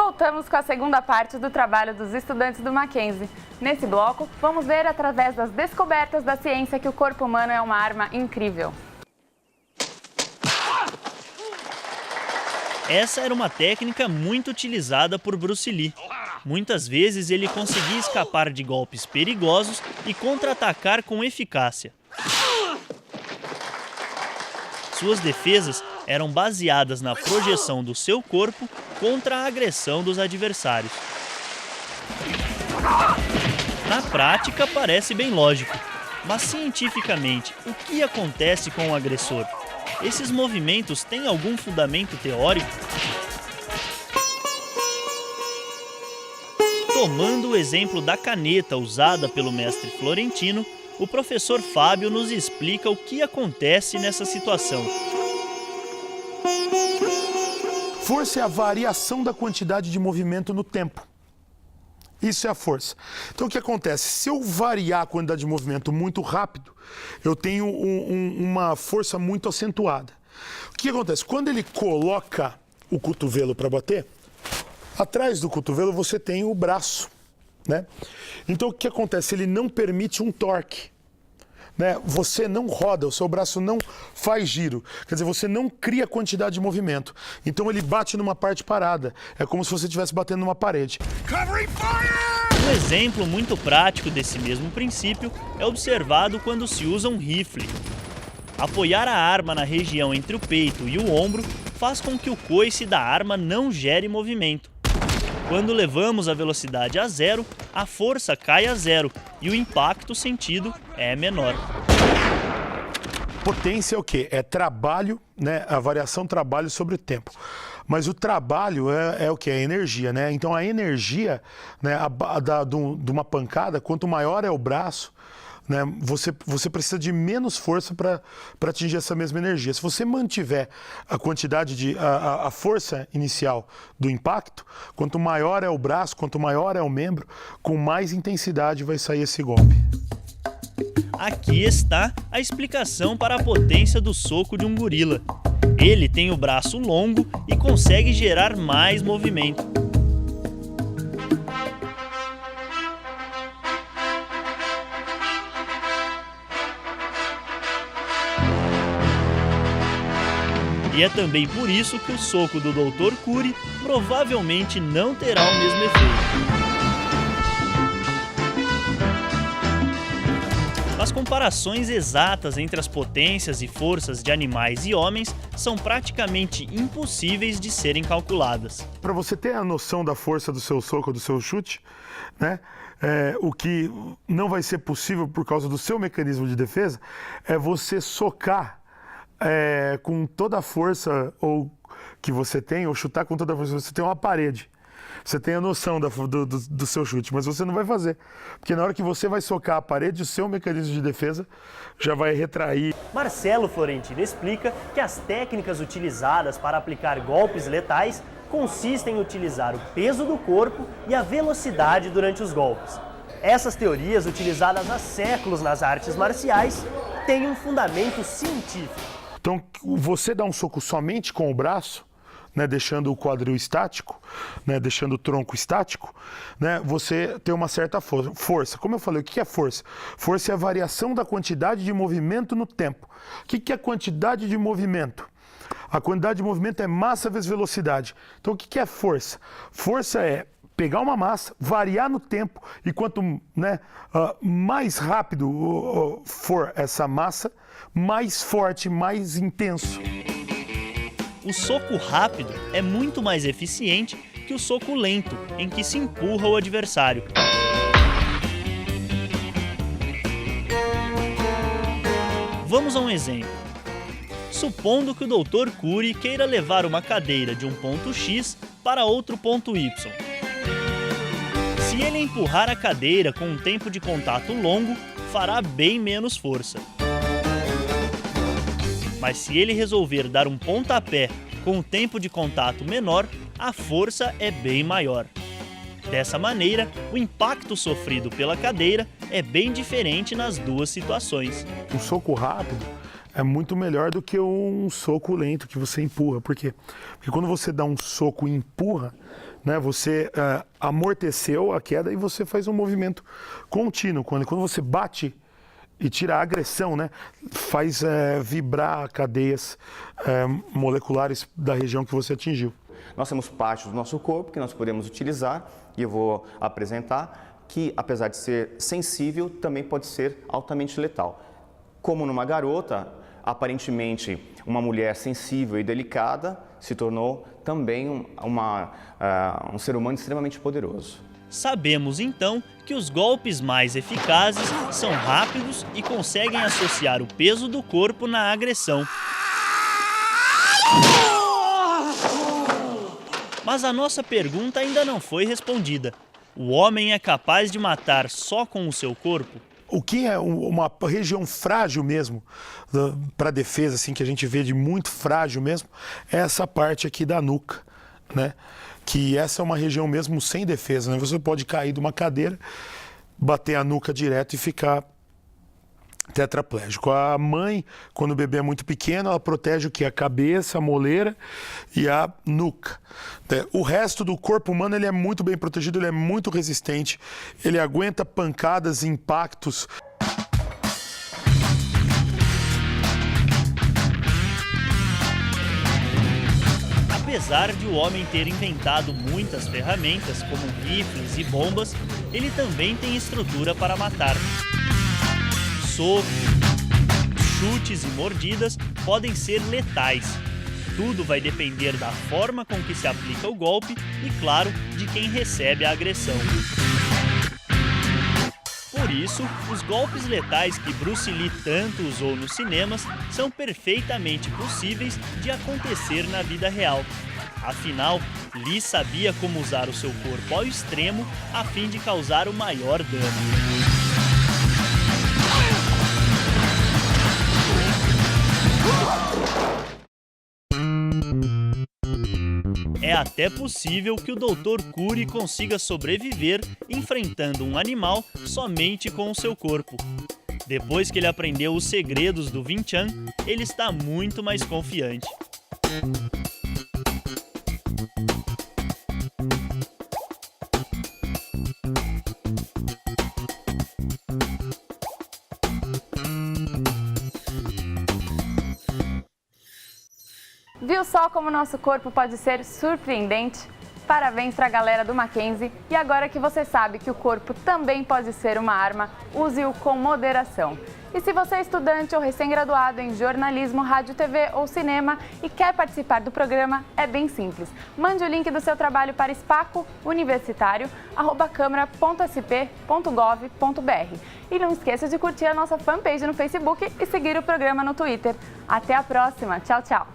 voltamos com a segunda parte do trabalho dos estudantes do Mackenzie. Nesse bloco, vamos ver através das descobertas da ciência que o corpo humano é uma arma incrível. Essa era uma técnica muito utilizada por Bruce Lee. Muitas vezes ele conseguia escapar de golpes perigosos e contra-atacar com eficácia. Suas defesas eram baseadas na projeção do seu corpo contra a agressão dos adversários. Na prática, parece bem lógico, mas cientificamente, o que acontece com o agressor? Esses movimentos têm algum fundamento teórico? Tomando o exemplo da caneta usada pelo mestre Florentino, o professor Fábio nos explica o que acontece nessa situação. Força é a variação da quantidade de movimento no tempo. Isso é a força. Então o que acontece? Se eu variar a quantidade de movimento muito rápido, eu tenho uma força muito acentuada. O que acontece? Quando ele coloca o cotovelo para bater, atrás do cotovelo você tem o braço, né? Então o que acontece? Ele não permite um torque, né? Você não roda, o seu braço não faz giro, quer dizer, você não cria quantidade de movimento. Então ele bate numa parte parada, é como se você estivesse batendo numa parede. Um exemplo muito prático desse mesmo princípio é observado quando se usa um rifle. Apoiar a arma na região entre o peito e o ombro faz com que o coice da arma não gere movimento. Quando levamos a velocidade a zero, a força cai a zero e o impacto sentido é menor. Potência é o quê? É trabalho, né? A variação trabalho sobre o tempo. Mas o trabalho é o quê? É energia, né? Então a energia, né, de uma pancada, quanto maior é o braço, né, você precisa de menos força para atingir essa mesma energia. Se você mantiver a quantidade a força inicial do impacto, quanto maior é o braço, quanto maior é o membro, com mais intensidade vai sair esse golpe. Aqui está a explicação para a potência do soco de um gorila. Ele tem o braço longo e consegue gerar mais movimento. E é também por isso que o soco do Dr. Cury provavelmente não terá o mesmo efeito. As comparações exatas entre as potências e forças de animais e homens são praticamente impossíveis de serem calculadas. Para você ter a noção da força do seu soco, do seu chute, né, o que não vai ser possível por causa do seu mecanismo de defesa, é você socar com toda a força que você tem, ou chutar com toda a força que você tem uma parede. Você tem a noção do seu chute, mas você não vai fazer. Porque na hora que você vai socar a parede, o seu mecanismo de defesa já vai retrair. Marcelo Florentino explica que as técnicas utilizadas para aplicar golpes letais consistem em utilizar o peso do corpo e a velocidade durante os golpes. Essas teorias, utilizadas há séculos nas artes marciais, têm um fundamento científico. Então, você dá um soco somente com o braço, né, deixando o quadril estático, né, deixando o tronco estático, né, você tem uma certa força. Como eu falei, o que é força? Força é a variação da quantidade de movimento no tempo. O que é a quantidade de movimento? A quantidade de movimento é massa vezes velocidade. Então, o que é força? Força é pegar uma massa, variar no tempo, e quanto, né, mais rápido for essa massa, mais forte, mais intenso. O soco rápido é muito mais eficiente que o soco lento, em que se empurra o adversário. Vamos a um exemplo. Supondo que o Dr. Cury queira levar uma cadeira de um ponto X para outro ponto Y. Se ele empurrar a cadeira com um tempo de contato longo, fará bem menos força. Mas se ele resolver dar um pontapé com um tempo de contato menor, a força é bem maior. Dessa maneira, o impacto sofrido pela cadeira é bem diferente nas duas situações. Um soco rápido é muito melhor do que um soco lento que você empurra. Por quê? Porque quando você dá um soco e empurra, né? Você amorteceu a queda e você faz um movimento contínuo. Quando você bate e tira a agressão, né? Faz vibrar cadeias moleculares da região que você atingiu. Nós temos partes do nosso corpo que nós podemos utilizar e eu vou apresentar que, apesar de ser sensível, também pode ser altamente letal. Como numa garota, aparentemente uma mulher sensível e delicada se tornou também um ser humano extremamente poderoso. Sabemos então que os golpes mais eficazes são rápidos e conseguem associar o peso do corpo na agressão. Mas a nossa pergunta ainda não foi respondida. O homem é capaz de matar só com o seu corpo? O que é uma região frágil mesmo, para defesa, assim, que a gente vê de muito frágil mesmo, é essa parte aqui da nuca, né? Que essa é uma região mesmo sem defesa, né? Você pode cair de uma cadeira, bater a nuca direto e ficar tetraplégico. A mãe, quando o bebê é muito pequeno, ela protege o que? A cabeça, a moleira e a nuca. O resto do corpo humano ele é muito bem protegido, ele é muito resistente, ele aguenta pancadas e impactos. Apesar de o homem ter inventado muitas ferramentas, como rifles e bombas, ele também tem estrutura para matar. Socos, chutes e mordidas podem ser letais. Tudo vai depender da forma com que se aplica o golpe e, claro, de quem recebe a agressão. Por isso, os golpes letais que Bruce Lee tanto usou nos cinemas são perfeitamente possíveis de acontecer na vida real. Afinal, Lee sabia como usar o seu corpo ao extremo a fim de causar o maior dano. É até possível que o Dr. Curi consiga sobreviver enfrentando um animal somente com o seu corpo. Depois que ele aprendeu os segredos do Wing Chun, ele está muito mais confiante. Viu só como nosso corpo pode ser surpreendente? Parabéns para a galera do Mackenzie. E agora que você sabe que o corpo também pode ser uma arma, use-o com moderação. E se você é estudante ou recém-graduado em jornalismo, rádio, TV ou cinema e quer participar do programa, é bem simples. Mande o link do seu trabalho para espacouniversitario@câmara.sp.gov.br. E não esqueça de curtir a nossa fanpage no Facebook e seguir o programa no Twitter. Até a próxima. Tchau, tchau.